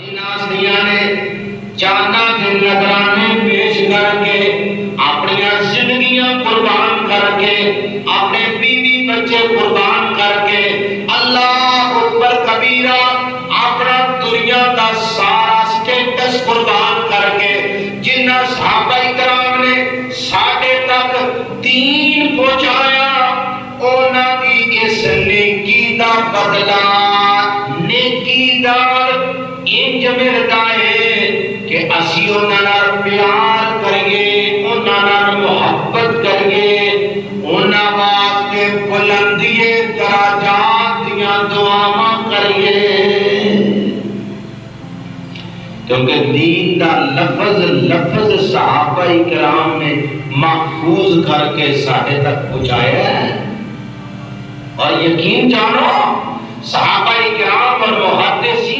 जिन्हां ने चांदा के नजराने पेश करके अपनी जिंदगियां कुर्बान करके अपने बीवी बच्चे कुर्बान करके अल्लाह अकबर कबीरा अपना दुनिया का सारा स्टेटस कुर्बान करके जिन्हां सहाबाए किराम ने साडे तक दीन पहुंचाया उन्हां दी इस नेकी दा बदला नेकी दा इंज मिलदा है कि असी उन्हां नाल प्यार करिए, उन्हां नाल मोहब्बत करिए, उन्हां वास्ते बुलंदीए दराजात दियां दुआवां करिए। क्योंकि दीन दा लफ्ज सहाबाए किराम ने महफूज करके साडे तक पहुंचाया है। और यकीन जानो सहाबाए किराम और मुहद्दिस